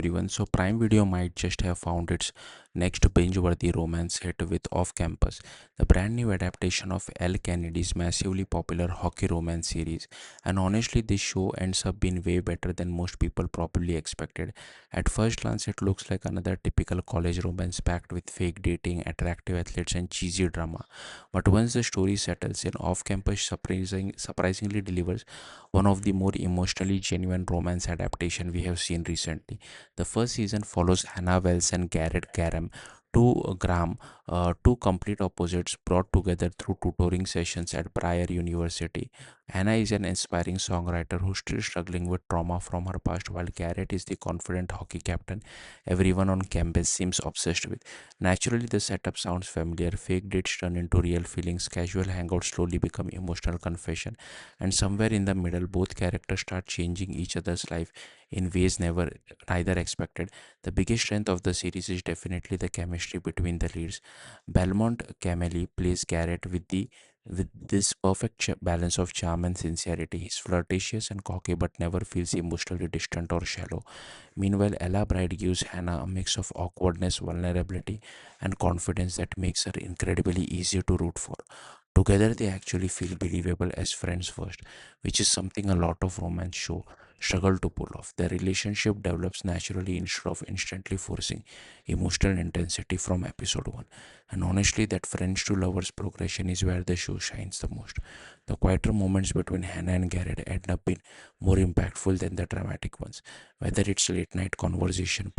everyone. So, Prime Video might just have found its next binge worthy romance hit with Off Campus, the brand new adaptation of L. Kennedy's massively popular hockey romance series. And honestly, this show ends up being way better than most people probably expected. At first glance, it looks like another typical college romance packed with fake dating, attractive athletes, and cheesy drama. But once the story settles in, Off Campus surprisingly delivers one of the more emotionally genuine romance adaptation we have seen recently. The first season follows Hannah Wells and Garrett Graham, two complete opposites brought together through tutoring sessions at Pryor University. Hannah is an inspiring songwriter who's still struggling with trauma from her past, while Garrett is the confident hockey captain everyone on campus seems obsessed with. Naturally, the setup sounds familiar. Fake dates turn into real feelings, casual hangouts slowly become emotional confession, and somewhere in the middle both characters start changing each other's life in ways neither expected. The biggest strength of the series is definitely the chemistry between the leads. Belmont Cameli plays Garrett with this perfect balance of charm and sincerity. He's flirtatious and cocky but never feels emotionally distant or shallow. Meanwhile, Ella Bride gives Hannah a mix of awkwardness, vulnerability, and confidence that makes her incredibly easy to root for. Together, they actually feel believable as friends first, which is something a lot of romance show struggle to pull off. Their relationship develops naturally instead of instantly forcing emotional intensity from episode 1. And honestly, that friends to lovers progression is where the show shines the most. The quieter moments between Hannah and Garrett end up being more impactful than the dramatic ones. Whether it's late night conversation,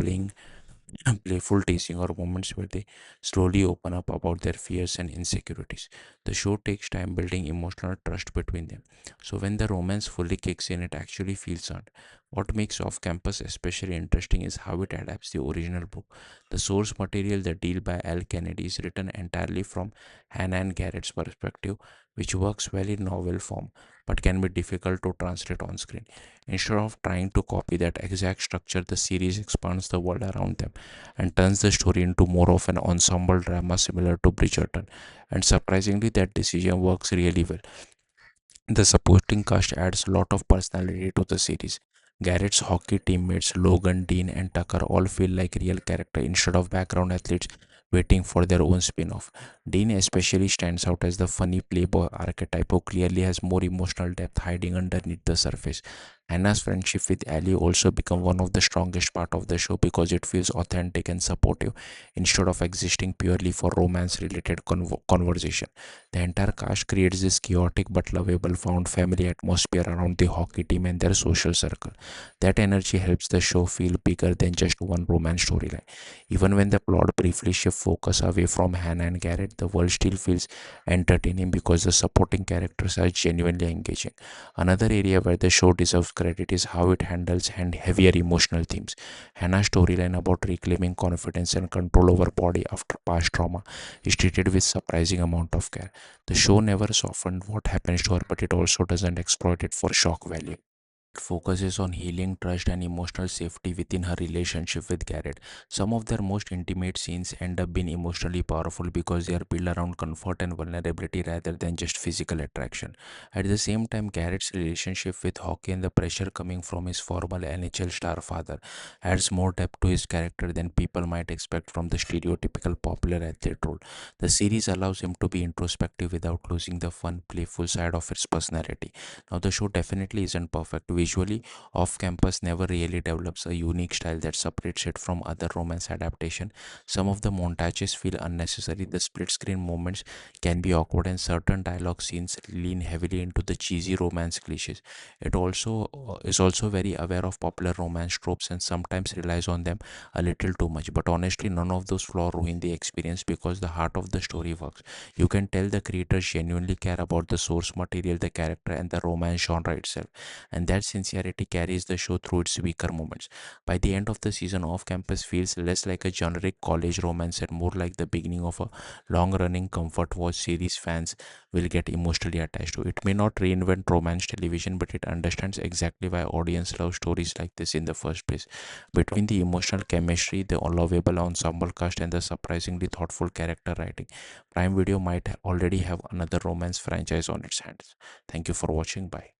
playful teasing, or moments where they slowly open up about their fears and insecurities. The show takes time building emotional trust between them. So when the romance fully kicks in, it actually feels earned. What makes Off Campus especially interesting is how it adapts the original book. The source material, The Deal by Al Kennedy, is written entirely from Hannah and Garrett's perspective, which works well in novel form but can be difficult to translate on screen. Instead of trying to copy that exact structure, the series expands the world around them and turns the story into more of an ensemble drama similar to Bridgerton. And surprisingly, that decision works really well. The supporting cast adds a lot of personality to the series. Garrett's hockey teammates Logan, Dean, and Tucker all feel like real characters instead of background athletes waiting for their own spin off. Dean especially stands out as the funny playboy archetype who clearly has more emotional depth hiding underneath the surface. Hannah's friendship with Ali also become one of the strongest part of the show because it feels authentic and supportive instead of existing purely for romance related conversation. The entire cast creates this chaotic but lovable found family atmosphere around the hockey team and their social circle. That energy helps the show feel bigger than just one romance storyline. Even when the plot briefly shifts focus away from Hannah and Garrett, the world still feels entertaining because the supporting characters are genuinely engaging. Another area where the show deserves credit is how it handles heavier emotional themes. Hannah's storyline about reclaiming confidence and control over body after past trauma is treated with surprising amount of care. The show never softened what happens to her, but it also doesn't exploit it for shock value. It focuses on healing, trust, and emotional safety within her relationship with Garrett. Some of their most intimate scenes end up being emotionally powerful because they are built around comfort and vulnerability rather than just physical attraction. At the same time, Garrett's relationship with hockey and the pressure coming from his former NHL star father adds more depth to his character than people might expect from the stereotypical popular athlete role. The series allows him to be introspective without losing the fun, playful side of its personality. Now, the show definitely isn't perfect visually. Off Campus never really develops a unique style that separates it from other romance adaptation. Some of the montages feel unnecessary. The split screen moments can be awkward, and certain dialogue scenes lean heavily into the cheesy romance cliches. It also is also very aware of popular romance tropes and sometimes relies on them a little too much. But honestly, none of those flaws ruin the experience because the heart of the story works. You can tell the creators genuinely care about the source material, the character, and the romance genre itself, and that sincerity carries the show through its weaker moments. By the end of the season, Off Campus feels less like a generic college romance and more like the beginning of a long running comfort watch series fans will get emotionally attached to. It may not reinvent romance television, but it understands exactly why audience love stories like this in the first place. Between the emotional chemistry, the lovable ensemble cast, and the surprisingly thoughtful character writing, Prime Video might already have another romance franchise on its hands. Thank you for watching. Bye.